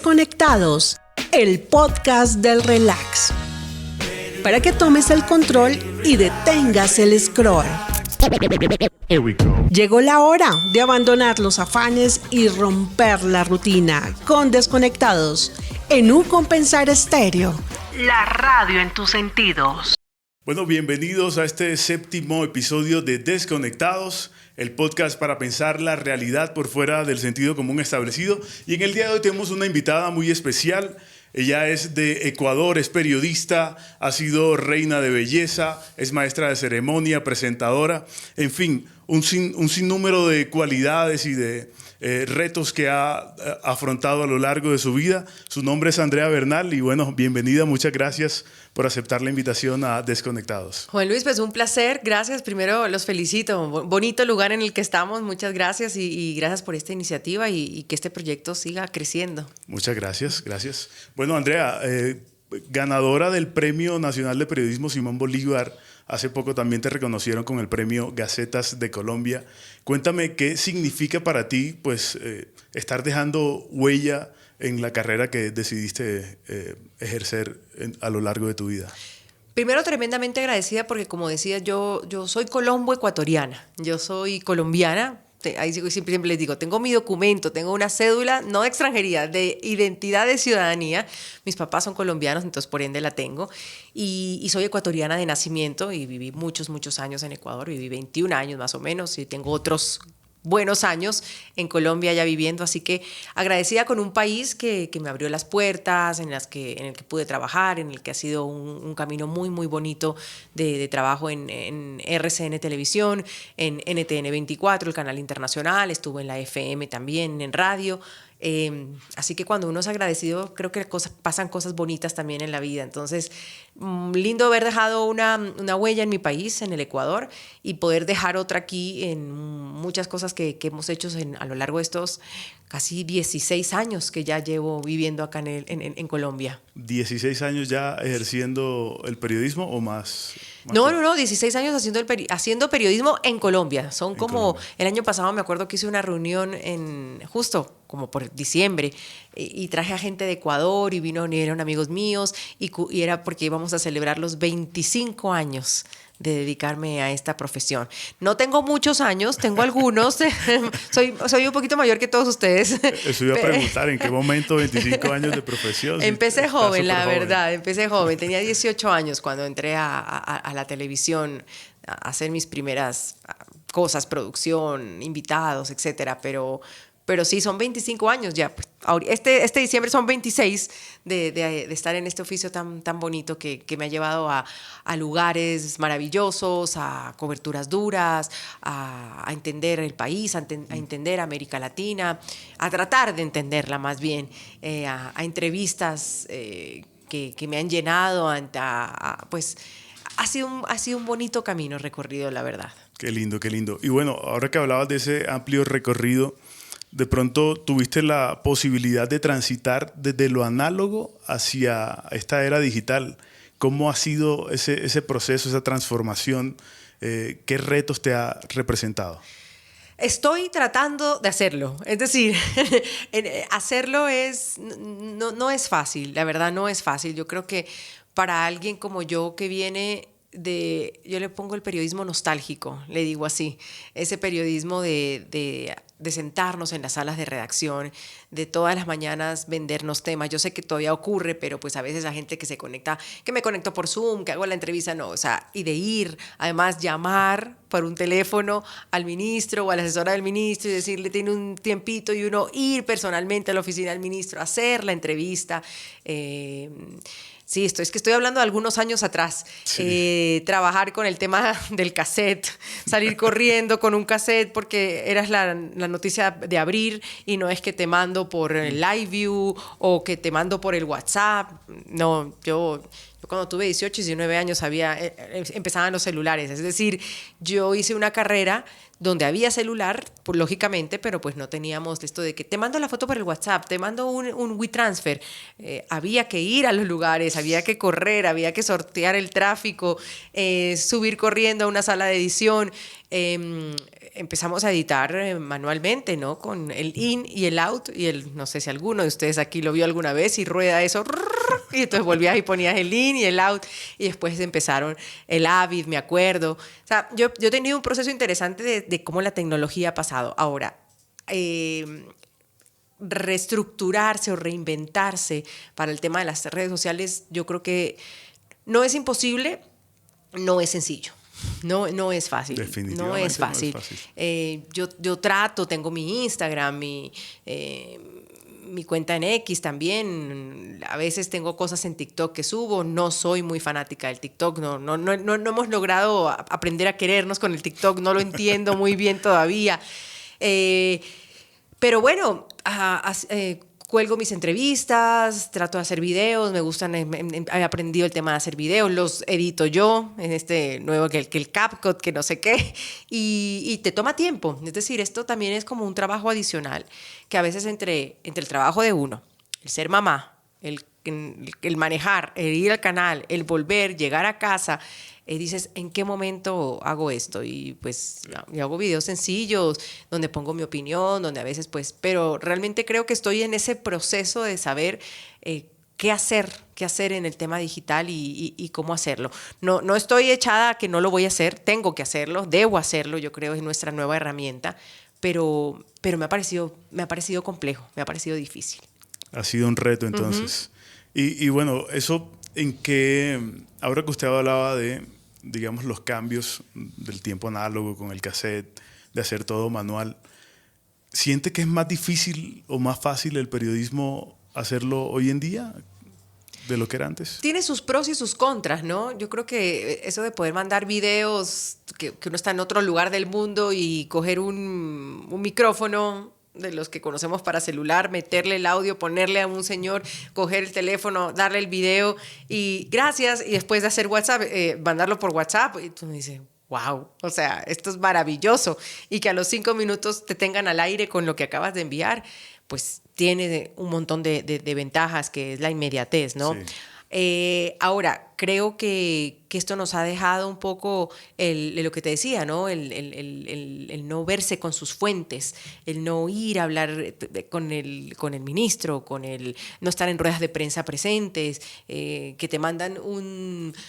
Desconectados, el podcast del relax. Para que tomes el control y detengas el scroll. Llegó la hora de abandonar los afanes y romper la rutina con Desconectados en un Compensar Estéreo. La radio en tus sentidos. Bueno, bienvenidos a este séptimo episodio de Desconectados, el podcast para pensar la realidad por fuera del sentido común establecido. Y en el día de hoy tenemos una invitada muy especial. Ella es de Ecuador, es periodista, ha sido reina de belleza, es maestra de ceremonia, presentadora, en fin, un sinnúmero de cualidades y de retos que ha afrontado a lo largo de su vida. Su nombre es Andrea Bernal y bueno, bienvenida, muchas gracias por aceptar la invitación a Desconectados. Juan Luis, pues un placer, gracias, primero los felicito, bonito lugar en el que estamos, muchas gracias y gracias por esta iniciativa y que este proyecto siga creciendo. Muchas gracias, gracias. Bueno, Andrea, ganadora del Premio Nacional de Periodismo Simón Bolívar. Hace poco también te reconocieron con el premio Gacetas de Colombia. Cuéntame qué significa para ti pues, estar dejando huella en la carrera que decidiste ejercer a lo largo de tu vida. Primero, tremendamente agradecida porque, como decía, yo soy colombo-ecuatoriana, yo soy colombiana. Ahí siempre les digo, tengo mi documento, tengo una cédula, no de extranjería, de identidad de ciudadanía. Mis papás son colombianos, entonces por ende la tengo. Y soy ecuatoriana de nacimiento y viví muchos años en Ecuador, viví 21 años más o menos y tengo otros buenos años en Colombia ya viviendo, así que agradecida con un país que me abrió las puertas, en el que pude trabajar, en el que ha sido un camino muy bonito de trabajo en RCN Televisión, en NTN 24, el canal internacional, estuve en la FM también, en radio. Así que cuando uno es agradecido, creo que pasan cosas bonitas también en la vida. Entonces, lindo haber dejado una huella en mi país, en el Ecuador, y poder dejar otra aquí en muchas cosas que hemos hecho a lo largo de estos casi 16 años que ya llevo viviendo acá en Colombia. ¿16 años ya ejerciendo el periodismo o más? No, 16 años haciendo periodismo en Colombia. Son como, Colombia. El año pasado me acuerdo que hice una reunión justo como por diciembre y traje a gente de Ecuador y vinieron amigos míos y era porque íbamos a celebrar los 25 años de dedicarme a esta profesión. No tengo muchos años, tengo algunos, soy un poquito mayor que todos ustedes. Eso iba a preguntar, ¿en qué momento 25 años de profesión? Empecé joven, la verdad, empecé joven. Tenía 18 años cuando entré a la televisión a hacer mis primeras cosas, producción, invitados, etcétera, pero sí, son 25 años ya. Este diciembre son 26 de estar en este oficio tan bonito que me ha llevado a lugares maravillosos, a coberturas duras, a entender el país, a entender América Latina, a tratar de entenderla más bien, a entrevistas que me han llenado, pues ha sido un bonito camino recorrido, la verdad. Qué lindo, qué lindo. Y bueno, ahora que hablabas de ese amplio recorrido, de pronto tuviste la posibilidad de transitar desde lo análogo hacia esta era digital. ¿Cómo ha sido ese proceso, esa transformación? ¿Qué retos te ha representado? Estoy tratando de hacerlo. Es decir, hacerlo no es fácil. La verdad no es fácil. Yo creo que para alguien como yo que viene yo le pongo el periodismo nostálgico, le digo así, ese periodismo de sentarnos en las salas de redacción, de todas las mañanas vendernos temas. Yo sé que todavía ocurre, pero pues a veces la gente que se conecta, que me conecto por Zoom, que hago la entrevista, no, o sea, y de ir, además llamar por un teléfono al ministro o a la asesora del ministro y decirle, tiene un tiempito, y uno ir personalmente a la oficina del ministro, hacer la entrevista. Sí, estoy hablando de algunos años atrás. Sí. Trabajar con el tema del cassette, salir corriendo con un cassette porque eras la noticia de abrir y no es que te mando por el Live View o que te mando por el WhatsApp. No, yo cuando tuve 18, 19 años empezaban los celulares. Es decir, yo hice una carrera donde había celular, pues, lógicamente, pero pues no teníamos esto de que te mando la foto por el WhatsApp, te mando un WeTransfer. Había que ir a los lugares, había que correr, había que sortear el tráfico, subir corriendo a una sala de edición. Empezamos a editar manualmente, ¿no? Con el in y el out, no sé si alguno de ustedes aquí lo vio alguna vez, y rueda eso, y entonces volvías y ponías el in y el out, y después empezaron el Avid, me acuerdo. O sea, yo he tenido un proceso interesante de cómo la tecnología ha pasado. Ahora, reestructurarse o reinventarse para el tema de las redes sociales, yo creo que no es imposible, no es sencillo. No es fácil. Definitivamente no es fácil. No es fácil. Yo trato, tengo mi Instagram, mi cuenta en X también. A veces tengo cosas en TikTok que subo. No soy muy fanática del TikTok. No hemos logrado aprender a querernos con el TikTok. No lo entiendo muy bien todavía. Pero bueno, cuelgo mis entrevistas, trato de hacer videos, me gustan, he aprendido el tema de hacer videos, los edito yo, en este nuevo que el CapCut, que no sé qué, y te toma tiempo. Es decir, esto también es como un trabajo adicional, que a veces entre el trabajo de uno, el ser mamá, el manejar, el ir al canal, el volver, llegar a casa, dices, ¿en qué momento hago esto? Y pues yo hago videos sencillos, donde pongo mi opinión, donde a veces pues, pero realmente creo que estoy en ese proceso de saber qué hacer en el tema digital y cómo hacerlo. No estoy echada a que no lo voy a hacer, tengo que hacerlo, debo hacerlo, yo creo, es nuestra nueva herramienta, pero me ha parecido complejo, me ha parecido difícil. Ha sido un reto entonces. Y bueno, eso en que, ahora que usted hablaba de, digamos, los cambios del tiempo análogo con el cassette, de hacer todo manual, ¿siente que es más difícil o más fácil el periodismo hacerlo hoy en día de lo que era antes? Tiene sus pros y sus contras, ¿no? Yo creo que eso de poder mandar videos, que uno está en otro lugar del mundo y coger un micrófono de los que conocemos para celular, meterle el audio, ponerle a un señor, coger el teléfono, darle el video y gracias, y después de hacer WhatsApp, mandarlo por WhatsApp, y tú me dices, wow, o sea, esto es maravilloso, y que a los 5 minutos te tengan al aire con lo que acabas de enviar, pues tiene un montón de ventajas, que es la inmediatez, ¿no? Sí. Ahora, creo que esto nos ha dejado un poco lo que te decía, ¿no? El no verse con sus fuentes, el no ir a hablar con el ministro, no estar en ruedas de prensa presentes, que te mandan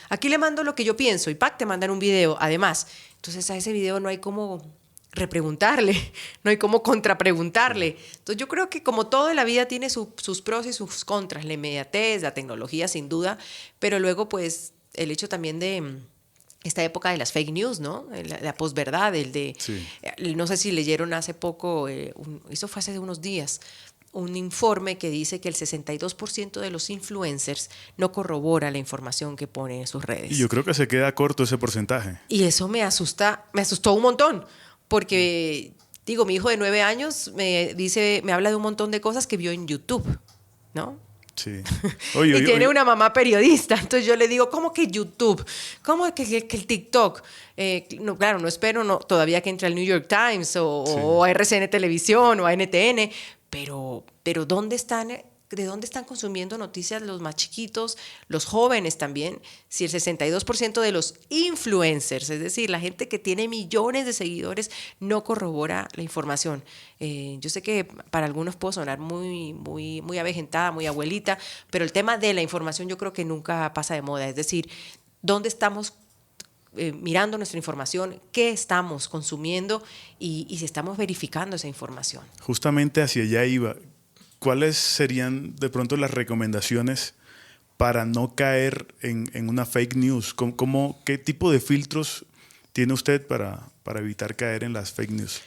aquí le mando lo que yo pienso, y ¡pac! Te mandan un video, además. Entonces a ese video no hay como repreguntarle, no hay como contrapreguntarle. Entonces yo creo que como todo en la vida tiene sus pros y sus contras, la inmediatez, la tecnología sin duda, pero luego pues el hecho también de esta época de las fake news, ¿no? La posverdad, sí. No sé si leyeron hace poco, eso fue hace unos días, un informe que dice que el 62% de los influencers no corrobora la información que pone en sus redes. Y yo creo que se queda corto ese porcentaje. Y eso me asustó un montón. Porque, digo, mi hijo de 9 años me habla de un montón de cosas que vio en YouTube, ¿no? Sí. Y tiene una mamá periodista. Entonces yo le digo, ¿cómo que YouTube? ¿Cómo que el TikTok? No, claro, no espero todavía que entre al New York Times o a RCN Televisión o a NTN, pero ¿de dónde están consumiendo noticias los más chiquitos, los jóvenes también? Si el 62% de los influencers, es decir, la gente que tiene millones de seguidores, no corrobora la información. Yo sé que para algunos puedo sonar muy, muy, muy avejentada, muy abuelita, pero el tema de la información yo creo que nunca pasa de moda. Es decir, ¿dónde estamos mirando nuestra información? ¿Qué estamos consumiendo? Y si estamos verificando esa información. Justamente hacia allá iba. ¿Cuáles serían de pronto las recomendaciones para no caer en una fake news? ¿Qué tipo de filtros tiene usted para evitar caer en las fake news?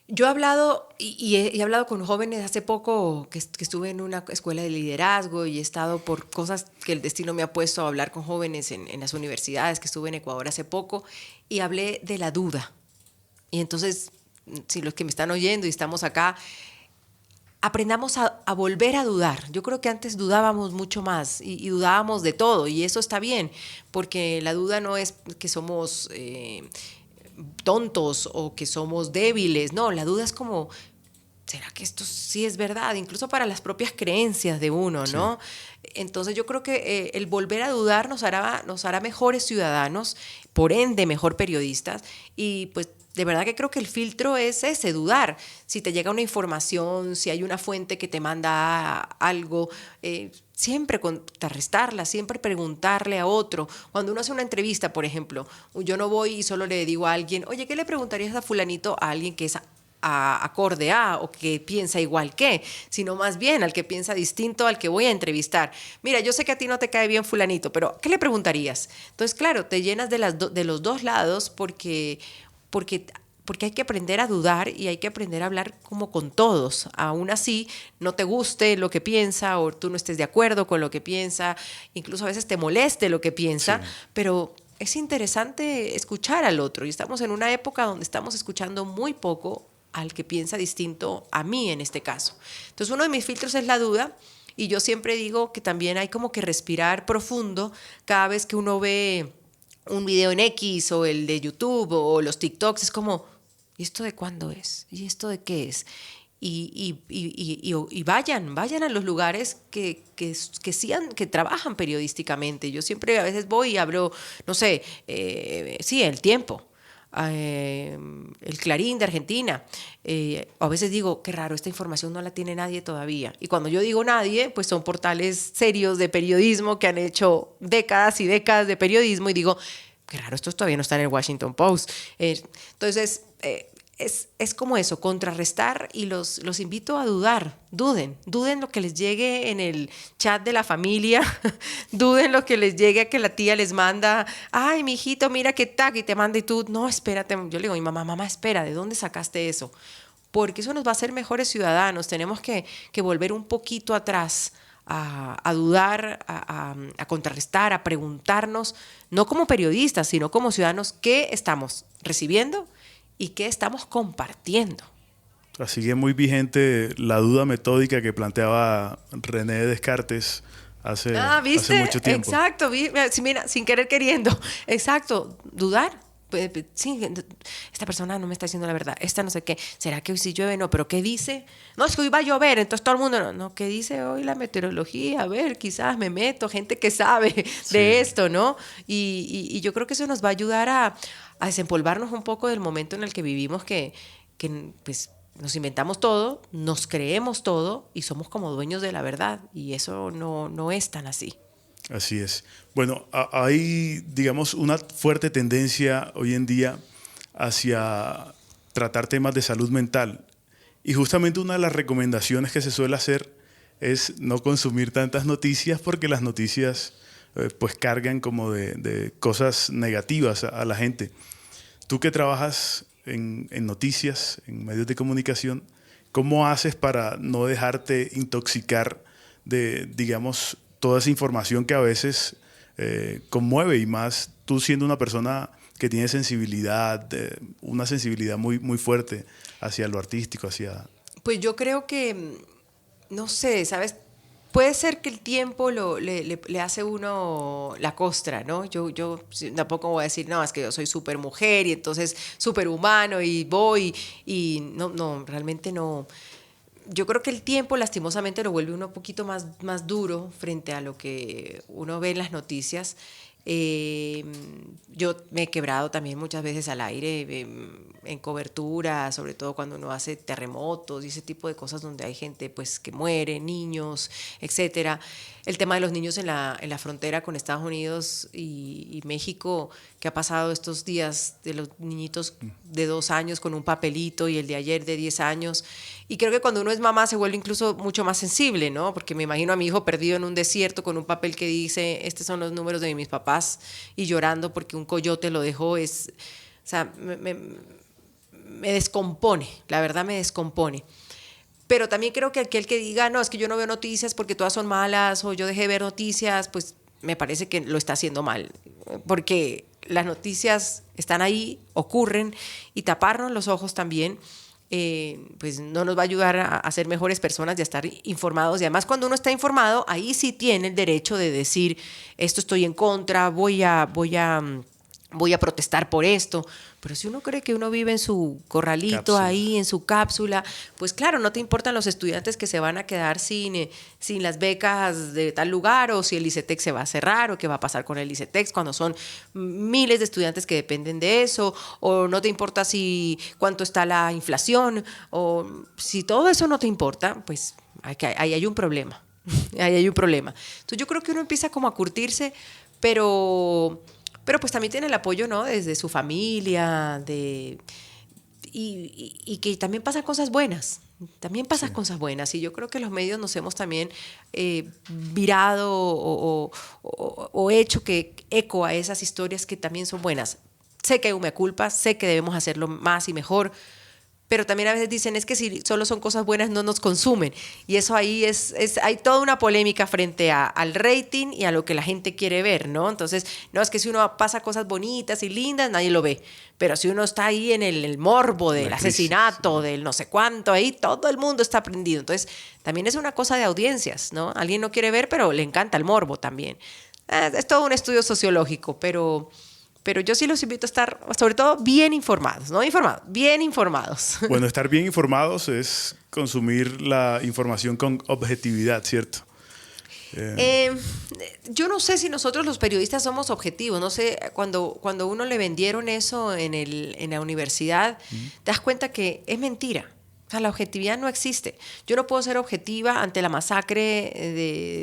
Yo he hablado y he hablado con jóvenes hace poco que estuve en una escuela de liderazgo y he estado por cosas que el destino me ha puesto a hablar con jóvenes en las universidades, que estuve en Ecuador hace poco, y hablé de la duda. Y entonces, si los que me están oyendo y estamos acá, aprendamos a volver a dudar. Yo creo que antes dudábamos mucho más y dudábamos de todo, y eso está bien, porque la duda no es que somos tontos o que somos débiles. No, la duda es como, ¿será que esto sí es verdad? Incluso para las propias creencias de uno, ¿no? Sí. Entonces yo creo que el volver a dudar nos hará mejores ciudadanos, por ende mejor periodistas, y pues de verdad que creo que el filtro es ese, dudar. Si te llega una información, si hay una fuente que te manda algo, siempre contrarrestarla, siempre preguntarle a otro. Cuando uno hace una entrevista, por ejemplo, yo no voy y solo le digo a alguien, oye, ¿qué le preguntarías a fulanito? A alguien que es acorde a o que piensa igual que, sino más bien al que piensa distinto al que voy a entrevistar. Mira, yo sé que a ti no te cae bien fulanito, pero ¿qué le preguntarías? Entonces, claro, te llenas de los dos lados porque hay que aprender a dudar y hay que aprender a hablar como con todos. Aún así, no te guste lo que piensa o tú no estés de acuerdo con lo que piensa, incluso a veces te moleste lo que piensa, sí. Pero es interesante escuchar al otro y estamos en una época donde estamos escuchando muy poco al que piensa distinto a mí en este caso. Entonces uno de mis filtros es la duda y yo siempre digo que también hay como que respirar profundo cada vez que uno ve un video en X o el de YouTube o los TikToks. Es como, ¿y esto de cuándo es? ¿Y esto de qué es? Y vayan a los lugares que trabajan periodísticamente. Yo siempre a veces voy y abro, no sé, sí, El Tiempo, el Clarín de Argentina. A veces digo, qué raro, esta información no la tiene nadie todavía. Y cuando yo digo nadie, pues son portales serios de periodismo que han hecho décadas y décadas de periodismo y digo, qué raro, estos todavía no están en el Washington Post. Entonces, es como eso, contrarrestar, y los invito a dudar. Duden lo que les llegue en el chat de la familia, duden lo que les llegue a que la tía les manda, ay, mijito, mira qué tag, y te manda y tú, no, espérate, yo le digo a mi mamá, espera, ¿de dónde sacaste eso? Porque eso nos va a hacer mejores ciudadanos, tenemos que volver un poquito atrás, a dudar, a contrarrestar, a preguntarnos, no como periodistas, sino como ciudadanos, ¿qué estamos recibiendo y qué estamos compartiendo? Así que muy vigente la duda metódica que planteaba René Descartes hace mucho tiempo. Exacto, mira, sin querer queriendo. Exacto, dudar. Sí, esta persona no me está diciendo la verdad, esta no sé qué, ¿será que hoy sí llueve? No, pero ¿qué dice? No, es que hoy va a llover, entonces todo el mundo, no, ¿qué dice hoy la meteorología? A ver, quizás me meto, gente que sabe de esto, ¿no? Y yo creo que eso nos va a ayudar a desempolvarnos un poco del momento en el que vivimos, que pues nos inventamos todo, nos creemos todo y somos como dueños de la verdad, y eso no es tan así. Así es. Bueno, hay, digamos, una fuerte tendencia hoy en día hacia tratar temas de salud mental. Y justamente una de las recomendaciones que se suele hacer es no consumir tantas noticias, porque las noticias pues cargan como de cosas negativas a la gente. Tú que trabajas en noticias, en medios de comunicación, ¿cómo haces para no dejarte intoxicar de, digamos, toda esa información que a veces conmueve, y más tú siendo una persona que tiene sensibilidad, una sensibilidad muy, muy fuerte hacia lo artístico, hacia... Pues yo creo que, no sé, ¿sabes? Puede ser que el tiempo le hace uno la costra, ¿no? Yo tampoco voy a decir, no, es que yo soy súper mujer y entonces súper humano y voy, y no, realmente no. Yo creo que el tiempo lastimosamente lo vuelve uno un poquito más duro frente a lo que uno ve en las noticias. Yo me he quebrado también muchas veces al aire, en cobertura, sobre todo cuando uno hace terremotos y ese tipo de cosas donde hay gente pues que muere, niños, etcétera. El tema de los niños en la frontera con Estados Unidos y México, que ha pasado estos días, de los niñitos de 2 años con un papelito y el de ayer de 10 años. Y creo que cuando uno es mamá se vuelve incluso mucho más sensible, ¿no? Porque me imagino a mi hijo perdido en un desierto con un papel que dice, estos son los números de mis papás, y llorando porque un coyote lo dejó. O sea, me descompone, la verdad me descompone. Pero también creo que aquel que diga, no, es que yo no veo noticias porque todas son malas, o yo dejé de ver noticias, pues me parece que lo está haciendo mal, porque las noticias están ahí, ocurren, y taparnos los ojos también, pues no nos va a ayudar a ser mejores personas y a estar informados. Y además, cuando uno está informado, ahí sí tiene el derecho de decir, esto estoy en contra, voy a voy a protestar por esto. Pero si uno cree que uno vive en su corralito Cápsula. ahí, en su cápsula, pues claro, no te importan los estudiantes que se van a quedar sin las becas de tal lugar, o si el ICETEX se va a cerrar, o qué va a pasar con el ICETEX cuando son miles de estudiantes que dependen de eso, o no te importa si cuánto está la inflación, o si todo eso no te importa, pues ahí hay un problema. Ahí hay un problema. Entonces yo creo que uno empieza como a curtirse, pero pues también tiene el apoyo, ¿no? Desde su familia, y que también pasan cosas buenas. También pasan cosas buenas. Y yo creo que los medios nos hemos también virado o hecho que eco a esas historias que también son buenas. Sé que hay una culpa, sé que debemos hacerlo más y mejor, pero también a veces dicen, es que si solo son cosas buenas no nos consumen. Y eso ahí hay toda una polémica frente al rating y a lo que la gente quiere ver, ¿no? Entonces, no, es que si uno pasa cosas bonitas y lindas, nadie lo ve. Pero si uno está ahí en el morbo del asesinato, del no sé cuánto, ahí todo el mundo está prendido. Entonces, también es una cosa de audiencias, ¿no? Alguien no quiere ver, pero le encanta el morbo también. Es todo un estudio sociológico, pero yo sí los invito a estar, sobre todo, bien informados, no informados, bien informados. Bueno, estar bien informados es consumir la información con objetividad, ¿cierto? Yo no sé si nosotros los periodistas somos objetivos, no sé, cuando uno le vendieron eso en la universidad, te das cuenta que es mentira. O sea, la objetividad no existe. Yo no puedo ser objetiva ante la masacre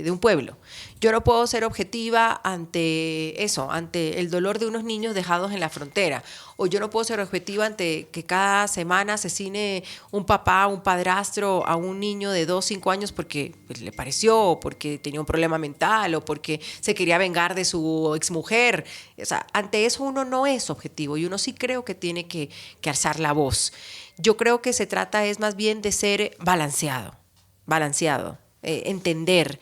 de un pueblo. Yo no puedo ser objetiva ante eso, ante el dolor de unos niños dejados en la frontera. O yo no puedo ser objetiva ante que cada semana asesine un papá, un padrastro a un niño de 2, 5 años porque pues, le pareció, o porque tenía un problema mental, o porque se quería vengar de su exmujer. O sea, ante eso uno no es objetivo y uno sí creo que tiene que alzar la voz. Yo creo que se trata es más bien de ser balanceado, entender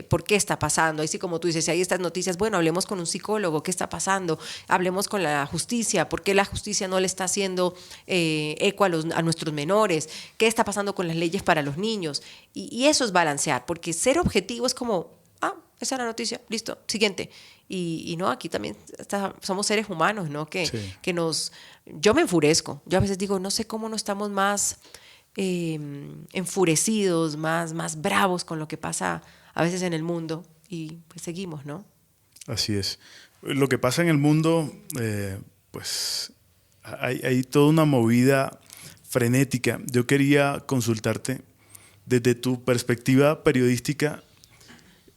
por qué está pasando. Ahí sí, como tú dices, si hay estas noticias, bueno, hablemos con un psicólogo, ¿qué está pasando? Hablemos con la justicia, ¿por qué la justicia no le está haciendo eco a nuestros menores? ¿Qué está pasando con las leyes para los niños? Y eso es balancear, porque ser objetivo es como, esa es la noticia, listo, siguiente. Y no, aquí también somos seres humanos, ¿no? Yo me enfurezco. Yo a veces digo, no sé cómo no estamos más enfurecidos, más bravos con lo que pasa a veces en el mundo. Y pues seguimos, ¿no? Así es. Lo que pasa en el mundo, pues hay toda una movida frenética. Yo quería consultarte desde tu perspectiva periodística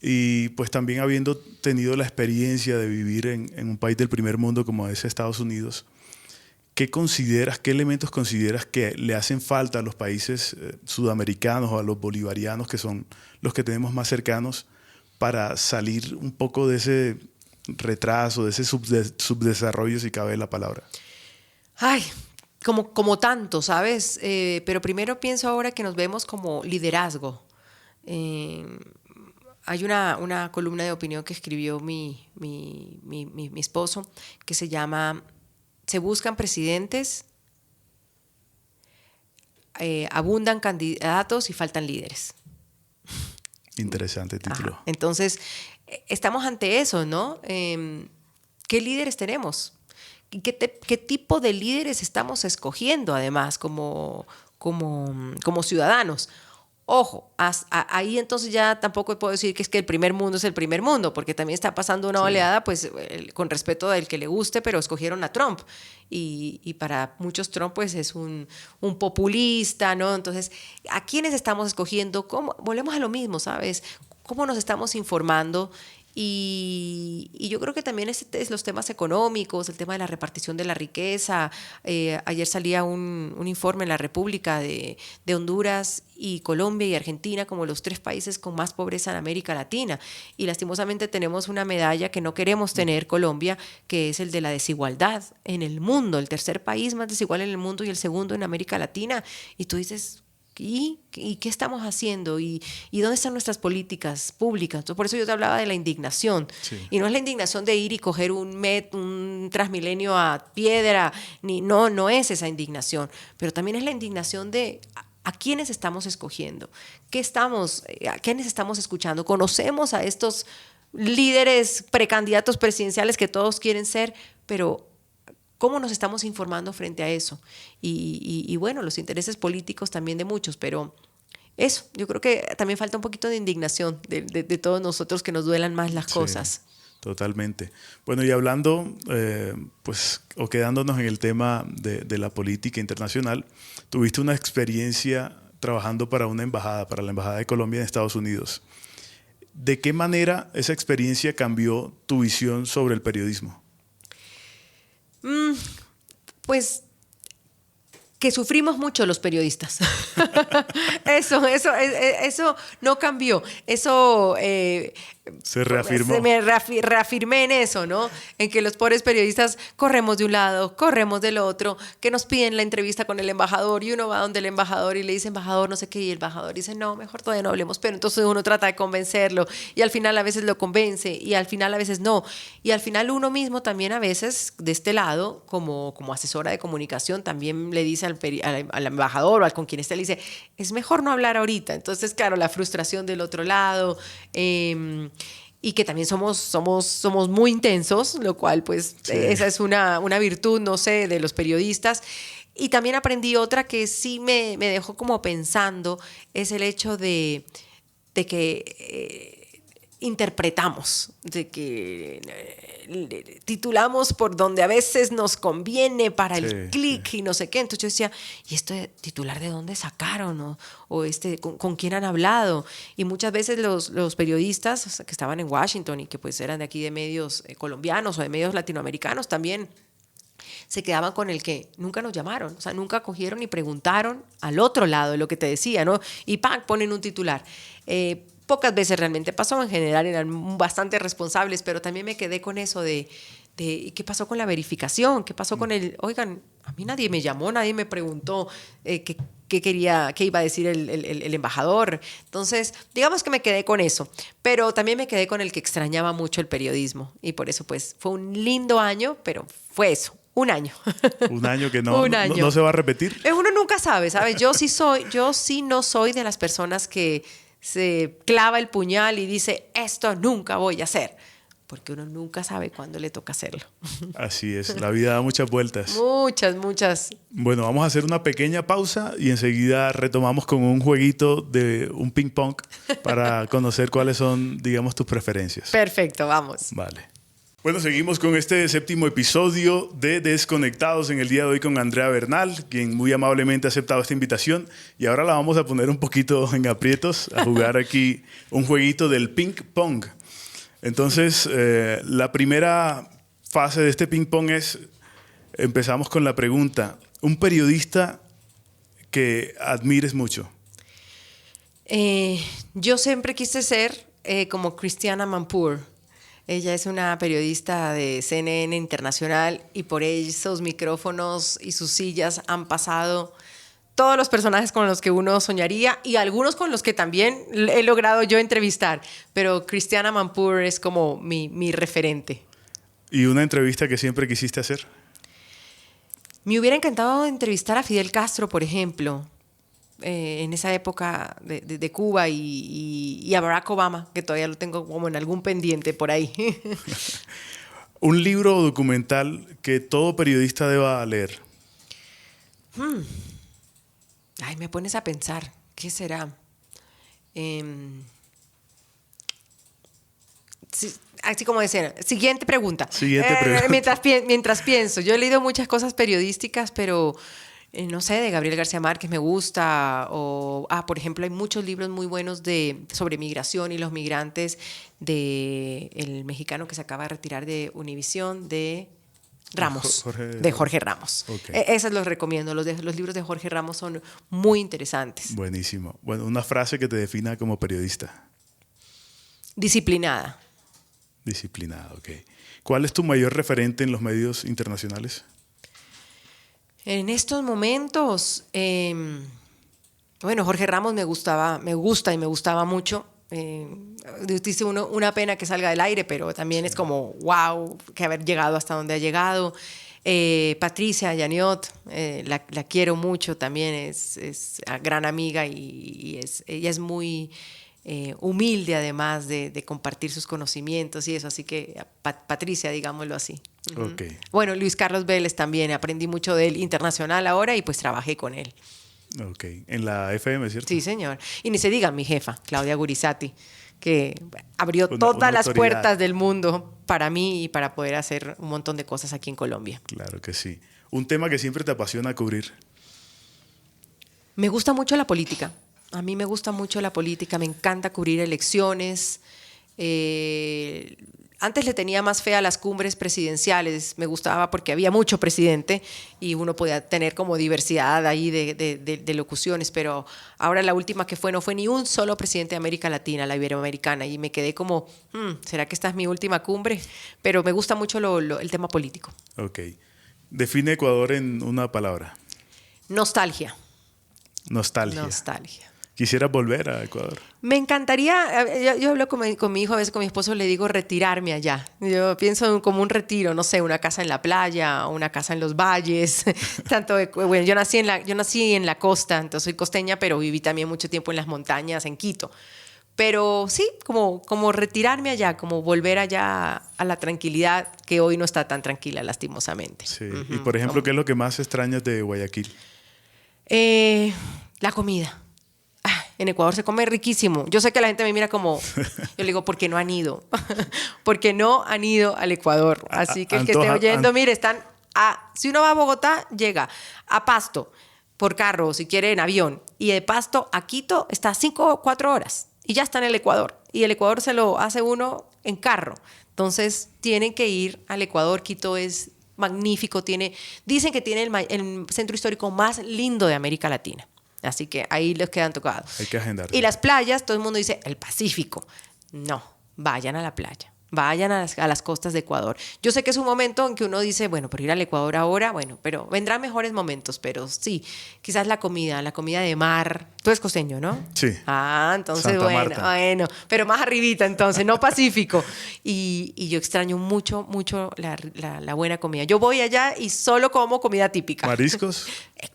y pues también habiendo tenido la experiencia de vivir en un país del primer mundo como es Estados Unidos, ¿qué elementos consideras que le hacen falta a los países sudamericanos o a los bolivarianos, que son los que tenemos más cercanos, para salir un poco de ese retraso, de ese subdesarrollo, si cabe la palabra? Ay, como tanto, ¿sabes? Pero primero pienso ahora que nos vemos como liderazgo. Hay una columna de opinión que escribió mi esposo que se llama Se buscan presidentes, abundan candidatos y faltan líderes. Interesante título. Ajá. Entonces, estamos ante eso, ¿no? ¿Qué líderes tenemos? ¿Qué tipo de líderes estamos escogiendo, además, como ciudadanos? Ojo, ahí entonces ya tampoco puedo decir que es que el primer mundo es el primer mundo, porque también está pasando una oleada, pues con respeto del que le guste, pero escogieron a Trump. Y para muchos Trump pues es un populista, ¿no? Entonces, ¿a quiénes estamos escogiendo? Volvemos a lo mismo, ¿sabes? ¿Cómo nos estamos informando? Y yo creo que también los temas económicos, el tema de la repartición de la riqueza. Ayer salía un informe en la República de Honduras y Colombia y Argentina como los 3 países con más pobreza en América Latina. Y lastimosamente tenemos una medalla que no queremos tener, Colombia, que es el de la desigualdad en el mundo, el 3er país más desigual en el mundo y el 2º en América Latina. Y tú dices, ¿y qué estamos haciendo? ¿Y dónde están nuestras políticas públicas? Entonces, por eso yo te hablaba de la indignación. Sí. Y no es la indignación de ir y coger un Transmilenio a piedra, no es esa indignación, pero también es la indignación de a quiénes estamos escogiendo, a quiénes estamos escuchando. Conocemos a estos líderes, precandidatos presidenciales que todos quieren ser, pero ¿cómo nos estamos informando frente a eso? Y bueno, los intereses políticos también de muchos, pero eso, yo creo que también falta un poquito de indignación de todos nosotros, que nos duelan más las cosas. Totalmente. Bueno, y hablando, pues, o quedándonos en el tema de la política internacional, tuviste una experiencia trabajando para una embajada, para la Embajada de Colombia en Estados Unidos. ¿De qué manera esa experiencia cambió tu visión sobre el periodismo? Pues que sufrimos mucho los periodistas. Eso no cambió. Eso se reafirmó. Me reafirmé en eso, ¿no? En que los pobres periodistas corremos de un lado, corremos del otro, que nos piden la entrevista con el embajador y uno va donde el embajador y le dice, embajador, no sé qué, y el embajador dice, no, mejor todavía no hablemos, pero entonces uno trata de convencerlo y al final a veces lo convence y al final a veces no. Y al final uno mismo también a veces, de este lado, como asesora de comunicación, también le dice al embajador o al con quien esté, le dice, es mejor no hablar ahorita. Entonces, claro, la frustración del otro lado, y que también somos muy intensos, lo cual pues esa es una virtud, no sé, de los periodistas. Y también aprendí otra que sí me dejó como pensando, es el hecho de que interpretamos, de que titulamos por donde a veces nos conviene para el clic y no sé qué. Entonces yo decía, ¿y este titular de dónde sacaron? ¿O con quién han hablado? Y muchas veces los periodistas que estaban en Washington y que pues eran de aquí de medios colombianos o de medios latinoamericanos también se quedaban con el que nunca nos llamaron, o sea, nunca cogieron y preguntaron al otro lado de lo que te decía, ¿no? Y ¡pam!, ponen un titular. Pocas veces realmente pasó, en general eran bastante responsables, pero también me quedé con eso de ¿qué pasó con la verificación? ¿Qué pasó con oigan, a mí nadie me llamó, nadie me preguntó qué iba a decir el embajador? Entonces, digamos que me quedé con eso, pero también me quedé con el que extrañaba mucho el periodismo y por eso pues fue un lindo año, pero fue eso. Un año. Un año que no se va a repetir. Uno nunca sabe, ¿sabes? Yo sí no soy de las personas que se clava el puñal y dice, esto nunca voy a hacer. Porque uno nunca sabe cuándo le toca hacerlo. Así es, la vida da muchas vueltas. Muchas. Bueno, vamos a hacer una pequeña pausa y enseguida retomamos con un jueguito de un ping pong para conocer cuáles son, digamos, tus preferencias. Perfecto, vamos. Vale. Bueno, seguimos con este 7º episodio de Desconectados en el día de hoy con Andrea Bernal, quien muy amablemente ha aceptado esta invitación. Y ahora la vamos a poner un poquito en aprietos, a jugar aquí un jueguito del ping pong. Entonces, la primera fase de este ping pong es, empezamos con la pregunta, ¿un periodista que admires mucho? Yo siempre quise ser como Christiana Manpour. Ella es una periodista de CNN Internacional y por esos micrófonos y sus sillas han pasado todos los personajes con los que uno soñaría y algunos con los que también he logrado yo entrevistar. Pero Christiana Manpour es como mi referente. ¿Y una entrevista que siempre quisiste hacer? Me hubiera encantado entrevistar a Fidel Castro, por ejemplo, en esa época de Cuba y a Barack Obama, que todavía lo tengo como en algún pendiente por ahí. ¿Un libro o documental que todo periodista deba leer? Ay, me pones a pensar, ¿qué será? Así como decir, siguiente pregunta. Mientras pienso, yo he leído muchas cosas periodísticas, pero no sé, de Gabriel García Márquez me gusta, por ejemplo, hay muchos libros muy buenos sobre migración y los migrantes del mexicano que se acaba de retirar de Univisión, de Ramos, de Jorge Ramos. Okay. Esos los recomiendo, los libros de Jorge Ramos son muy interesantes. Buenísimo. Bueno, una frase que te defina como periodista. Disciplinada. Disciplinada, ok. ¿Cuál es tu mayor referente en los medios internacionales? En estos momentos, bueno, Jorge Ramos me gusta y me gustaba mucho. Dice uno, una pena que salga del aire, pero también es como, wow, que haber llegado hasta donde ha llegado. Patricia Yaniot, la quiero mucho, también es gran amiga y ella es muy humilde además de compartir sus conocimientos y eso, así que Patricia, digámoslo así. Okay. Bueno, Luis Carlos Vélez también, aprendí mucho de él internacional ahora y pues trabajé con él. Ok, en la FM, ¿cierto? Sí, señor. Y ni se diga mi jefa, Claudia Gurizati, que abrió todas las puertas del mundo para mí y para poder hacer un montón de cosas aquí en Colombia. Claro que sí. Un tema que siempre te apasiona cubrir. Me gusta mucho la política. A mí me gusta mucho la política, me encanta cubrir elecciones. Antes le tenía más fe a las cumbres presidenciales, me gustaba porque había mucho presidente y uno podía tener como diversidad ahí de locuciones, pero ahora la última que fue no fue ni un solo presidente de América Latina, la iberoamericana, y me quedé como, ¿será que esta es mi última cumbre? Pero me gusta mucho el tema político. Ok. Define Ecuador en una palabra. Nostalgia. Nostalgia. Nostalgia. ¿Quisieras volver a Ecuador? Me encantaría, yo hablo con mi hijo, a veces con mi esposo le digo retirarme allá. Yo pienso como un retiro, no sé, una casa en la playa, una casa en los valles. Bueno, yo nací en la costa, entonces soy costeña, pero viví también mucho tiempo en las montañas, en Quito. Pero sí, como retirarme allá, como volver allá a la tranquilidad que hoy no está tan tranquila, lastimosamente. Sí. Y por ejemplo, ¿qué es lo que más extrañas de Guayaquil? La comida. En Ecuador se come riquísimo. Yo sé que la gente me mira como... Yo le digo, ¿por qué no han ido? Porque no han ido al Ecuador. Así que el que esté oyendo, mire, están... si uno va a Bogotá, llega a Pasto por carro, si quiere en avión. Y de Pasto a Quito está 5 o 4 horas. Y ya está en el Ecuador. Y el Ecuador se lo hace uno en carro. Entonces, tienen que ir al Ecuador. Quito es magnífico. Dicen que tiene el centro histórico más lindo de América Latina. Así que ahí les quedan tocados. Hay que agendar. Y las playas, todo el mundo dice, el Pacífico. No, vayan a la playa. Vayan a las costas de Ecuador. Yo sé que es un momento en que uno dice, bueno, pero ir al Ecuador ahora, bueno, pero vendrán mejores momentos, pero sí, quizás la comida de mar. Tú eres costeño, ¿no? Sí. Entonces, Santa Marta. bueno, pero más arribita entonces, no Pacífico. Y yo extraño mucho, mucho la buena comida. Yo voy allá y solo como comida típica. ¿Mariscos?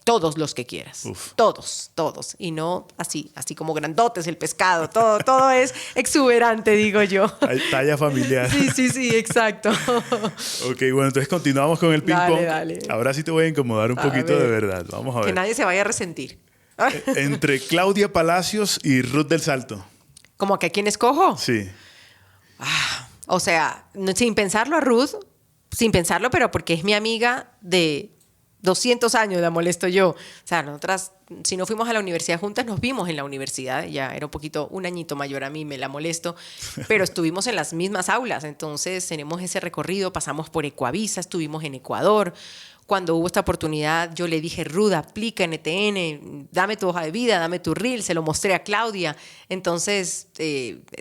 Todos los que quieras. Uf. Todos. Y no así como grandotes el pescado. Todo es exuberante, digo yo. Hay talla familiar. Sí, exacto. Ok, bueno, entonces continuamos con el ping-pong. Dale. Ahora sí te voy a incomodar un poquito de verdad. Vamos a ver. Que nadie se vaya a resentir. Entre Claudia Palacios y Ruth del Salto. ¿Cómo que a quién escojo? Sí. O sea, sin pensarlo a Ruth, sin pensarlo, pero porque es mi amiga de 200 años, la molesto yo. O sea, nosotras, si no fuimos a la universidad juntas, nos vimos en la universidad. Ya era un añito mayor a mí, me la molesto. Pero estuvimos en las mismas aulas. Entonces, tenemos ese recorrido. Pasamos por Ecuavisa, estuvimos en Ecuador. Cuando hubo esta oportunidad, yo le dije, Ruth, aplica en ETN, dame tu hoja de vida, dame tu reel. Se lo mostré a Claudia. Entonces,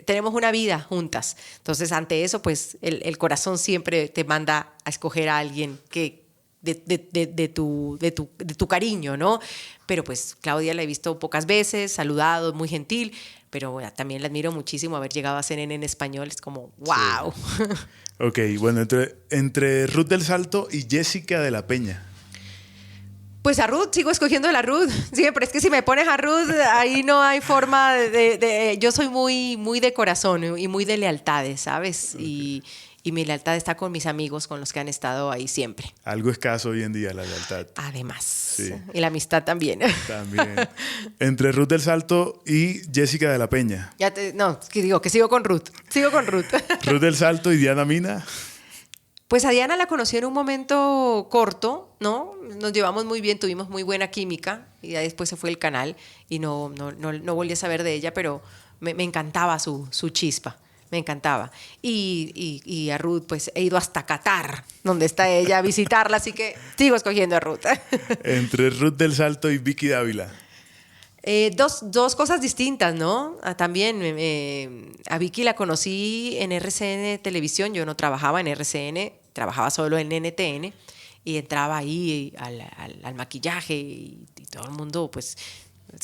tenemos una vida juntas. Entonces, ante eso, pues, el corazón siempre te manda a escoger a alguien que de tu cariño, ¿no? Pero pues Claudia la he visto pocas veces, saludado, muy gentil, pero bueno, también la admiro muchísimo haber llegado a CNN en español, es como wow. Sí. Ok, bueno, entre Ruth del Salto y Jessica de la Peña. Pues a Ruth, sigo escogiendo a la Ruth. Sí, pero es que si me pones a Ruth, ahí no hay forma yo soy muy de corazón y muy de lealtades, ¿sabes? Okay. Y mi lealtad está con mis amigos, con los que han estado ahí siempre. Algo escaso hoy en día, la lealtad. Además. Sí. Y la amistad también. También. Entre Ruth del Salto y Jessica de la Peña. Que sigo con Ruth. Ruth del Salto y Diana Mina. Pues a Diana la conocí en un momento corto, ¿no? Nos llevamos muy bien, tuvimos muy buena química y ya después se fue el canal y no volví a saber de ella, pero me encantaba su chispa. Me encantaba. Y a Ruth, pues he ido hasta Qatar, donde está ella, a visitarla, así que sigo escogiendo a Ruth. Entre Ruth del Salto y Vicky Dávila. Dos cosas distintas, ¿no? También a Vicky la conocí en RCN Televisión, yo no trabajaba en RCN, trabajaba solo en NTN y entraba ahí al maquillaje y todo el mundo, pues,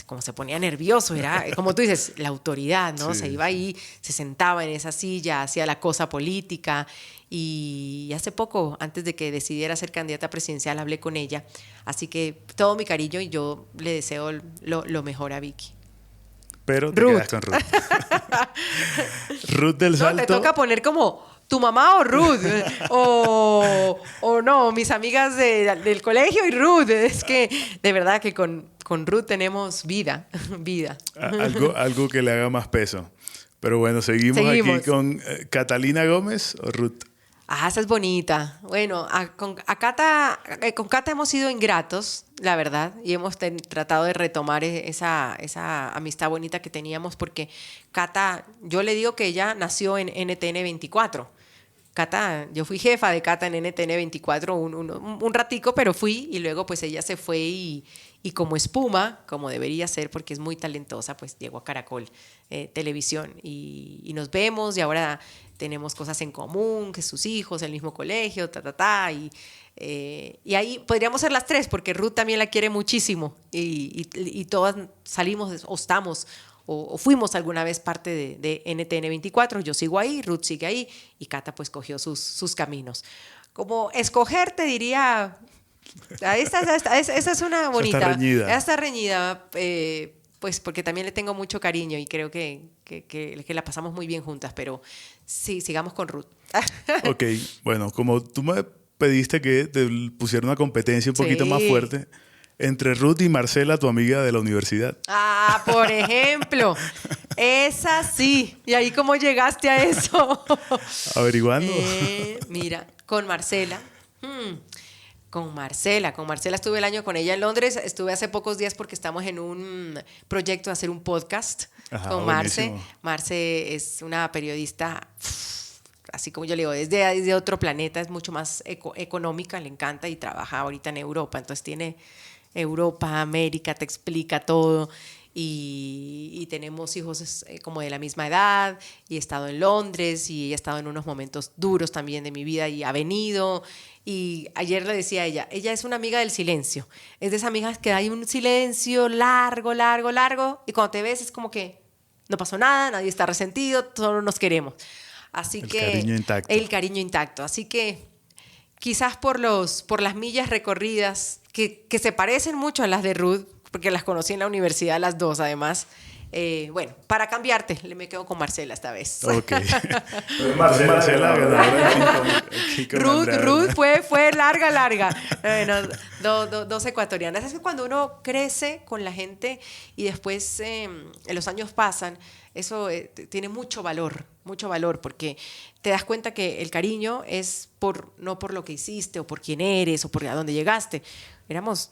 como se ponía nervioso, era, como tú dices, la autoridad, ¿no? Sí. Se iba ahí, se sentaba en esa silla, hacía la cosa política y hace poco, antes de que decidiera ser candidata presidencial, hablé con ella, así que todo mi cariño y yo le deseo lo mejor a Vicky. pero te Ruth. quedas con Ruth. Ruth del No, Salto. te toca poner como tu mamá o Ruth, o no, mis amigas del colegio y Ruth. Es que de verdad que con Ruth tenemos vida. Algo que le haga más peso. Pero bueno, seguimos. Aquí con Catalina Gómez o Ruth. Ah, esa es bonita. Bueno, con Cata hemos sido ingratos, la verdad, y hemos tratado de retomar esa amistad bonita que teníamos, porque Cata, yo le digo que ella nació en NTN 24. Cata, yo fui jefa de Cata en NTN 24 un ratico, pero fui, y luego pues ella se fue y como espuma, como debería ser, porque es muy talentosa, pues llegó a Caracol Televisión y nos vemos, y ahora tenemos cosas en común, que sus hijos, el mismo colegio, y ahí podríamos ser las tres, porque Ruth también la quiere muchísimo, y todas salimos o estamos o fuimos alguna vez parte de NTN 24. Yo sigo ahí, Ruth sigue ahí, y Cata pues cogió sus caminos. Como escoger, te diría, esa es una bonita. Está reñida, pues porque también le tengo mucho cariño y creo que la pasamos muy bien juntas, pero sí, sigamos con Ruth. Ok, bueno, como tú me pediste que te pusiera una competencia un poquito más fuerte, entre Ruth y Marcela, tu amiga de la universidad. Ah, por ejemplo, esa sí. ¿Y ahí cómo llegaste a eso? Averiguando. Mira, con Marcela. Con Marcela estuve el año con ella en Londres. Estuve hace pocos días porque estamos en un proyecto de hacer un podcast. Ajá, con Marce. Buenísimo. Marce es una periodista, así como yo le digo, desde otro planeta, es mucho más económica, le encanta y trabaja ahorita en Europa. Entonces tiene Europa, América, te explica todo. Y tenemos hijos como de la misma edad, y he estado en Londres, y he estado en unos momentos duros también de mi vida, y ha venido. Y ayer le decía a ella es una amiga del silencio. Es de esas amigas que hay un silencio largo, y cuando te ves es como que no pasó nada, nadie está resentido, todos nos queremos. Así el que cariño intacto. El cariño intacto. Así que quizás por las millas recorridas, que se parecen mucho a las de Ruth, porque las conocí en la universidad las dos además. Bueno, para cambiarte, me quedo con Marcela esta vez. Ok. Marcela ganadora. Ruth fue larga. Bueno, dos ecuatorianas. Es que cuando uno crece con la gente y después los años pasan, eso tiene mucho valor, porque te das cuenta que el cariño es no por lo que hiciste o por quién eres o por a dónde llegaste. Éramos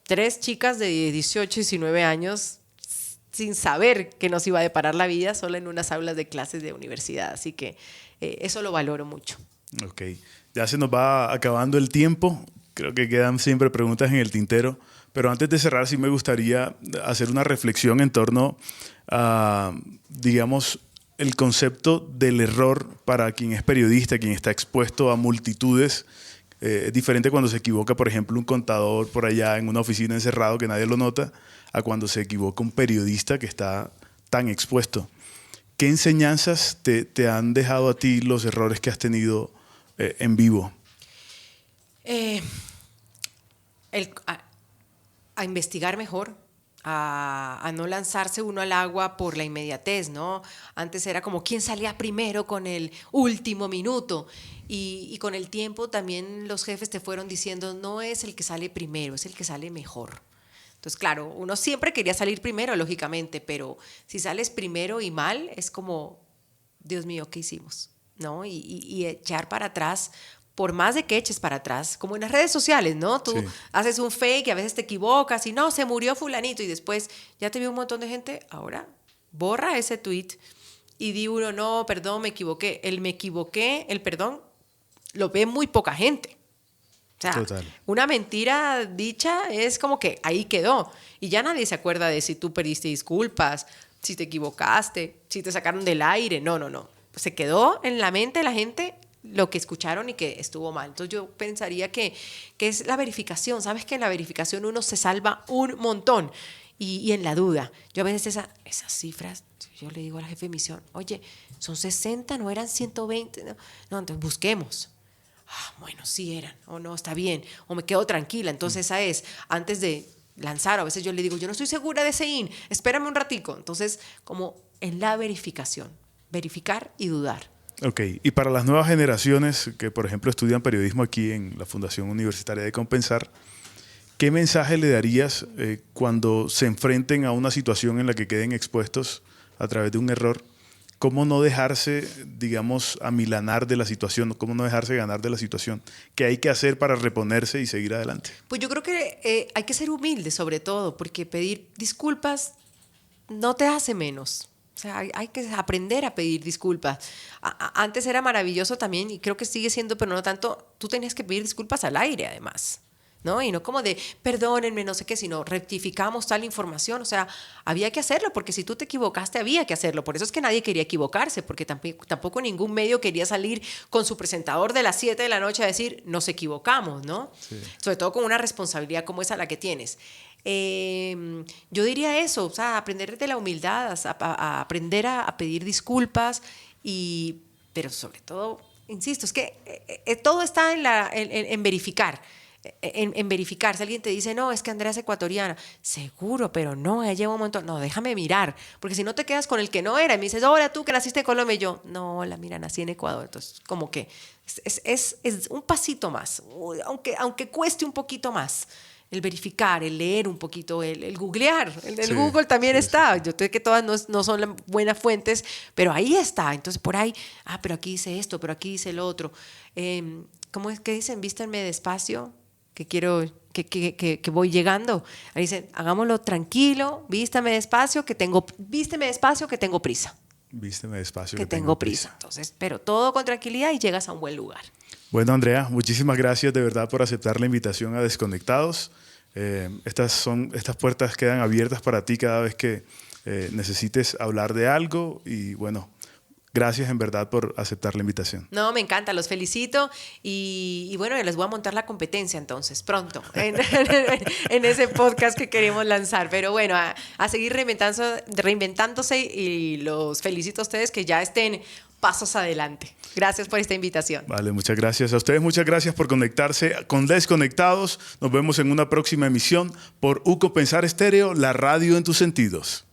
3 chicas de 18, 19 años sin saber que nos iba a deparar la vida, solo en unas aulas de clases de universidad. Así que eso lo valoro mucho. Ok, ya se nos va acabando el tiempo. Creo que quedan siempre preguntas en el tintero. Pero antes de cerrar, sí me gustaría hacer una reflexión en torno a, digamos, el concepto del error para quien es periodista, quien está expuesto a multitudes. Es diferente cuando se equivoca, por ejemplo, un contador por allá en una oficina encerrado que nadie lo nota, a cuando se equivoca un periodista que está tan expuesto. ¿Qué enseñanzas te han dejado a ti los errores que has tenido en vivo? A investigar mejor, a no lanzarse uno al agua por la inmediatez, ¿no? Antes era como quién salía primero con el último minuto, y con el tiempo también los jefes te fueron diciendo no es el que sale primero, es el que sale mejor. Entonces, claro, uno siempre quería salir primero, lógicamente, pero si sales primero y mal, es como, Dios mío, ¿qué hicimos? ¿No? Y echar para atrás, por más de que eches para atrás, como en las redes sociales, ¿no? Tú haces un fake y a veces te equivocas y no, se murió fulanito y después ya te vio un montón de gente. Ahora, borra ese tweet y di uno, no, perdón, me equivoqué. El perdón, lo ve muy poca gente. O sea, total. Una mentira dicha es como que ahí quedó y ya nadie se acuerda de si tú pediste disculpas, si te equivocaste, si te sacaron del aire. No. Se quedó en la mente de la gente lo que escucharon y que estuvo mal. Entonces yo pensaría que es la verificación. Sabes que en la verificación uno se salva un montón y en la duda. Yo a veces esas cifras, yo le digo a la jefe de misión, oye, son 60, no eran 120. No, entonces busquemos. Bueno, sí eran, o no, está bien, o me quedo tranquila. Entonces esa es, antes de lanzar. O a veces yo le digo, yo no estoy segura de ese IN, espérame un ratico. Entonces, como en la verificación, verificar y dudar. Ok, y para las nuevas generaciones que, por ejemplo, estudian periodismo aquí en la Fundación Universitaria de Compensar, ¿qué mensaje le darías cuando se enfrenten a una situación en la que queden expuestos a través de un error? ¿Cómo no dejarse, digamos, amilanar de la situación? ¿Cómo no dejarse ganar de la situación? ¿Qué hay que hacer para reponerse y seguir adelante? Pues yo creo que hay que ser humilde sobre todo, porque pedir disculpas no te hace menos. O sea, hay que aprender a pedir disculpas. Antes era maravilloso también, y creo que sigue siendo, pero no tanto, tú tenías que pedir disculpas al aire además, ¿no? Y no como de, perdónenme, no sé qué, sino rectificamos tal información. O sea, había que hacerlo, porque si tú te equivocaste, había que hacerlo. Por eso es que nadie quería equivocarse, porque tampoco ningún medio quería salir con su presentador de las 7 de la noche a decir, nos equivocamos, ¿no? Sí. Sobre todo con una responsabilidad como esa la que tienes. Yo diría eso, o sea, aprender de la humildad, a aprender a pedir disculpas, pero sobre todo, insisto, es que todo está en verificar. En verificar, si alguien te dice, no, es que Andrea es ecuatoriana, seguro, pero no, ella lleva un montón, no, déjame mirar, porque si no te quedas con el que no era, y me dices, hola, tú que naciste en Colombia, y yo, no, hola, mira, nací en Ecuador. Entonces, como que es un pasito más, aunque cueste un poquito más, el verificar, el leer un poquito, el googlear, el Google también está. Yo sé que todas no son las buenas fuentes, pero ahí está. Entonces por ahí, pero aquí dice esto, pero aquí dice lo otro. ¿Cómo es que dicen? Vístanme despacio, que quiero, que voy llegando. Ahí dicen, hagámoslo tranquilo, vísteme despacio, que tengo prisa. Vísteme despacio, que tengo prisa. Entonces, pero todo con tranquilidad y llegas a un buen lugar. Bueno, Andrea, muchísimas gracias de verdad por aceptar la invitación a Desconectados. Estas puertas quedan abiertas para ti cada vez que necesites hablar de algo y bueno, gracias en verdad por aceptar la invitación. No, me encanta, los felicito y bueno, les voy a montar la competencia entonces, pronto, en ese podcast que queremos lanzar. Pero bueno, a seguir reinventándose y los felicito a ustedes que ya estén pasos adelante. Gracias por esta invitación. Vale, muchas gracias. A ustedes muchas gracias por conectarse con Desconectados. Nos vemos en una próxima emisión por UCompensar Estéreo, la radio en tus sentidos.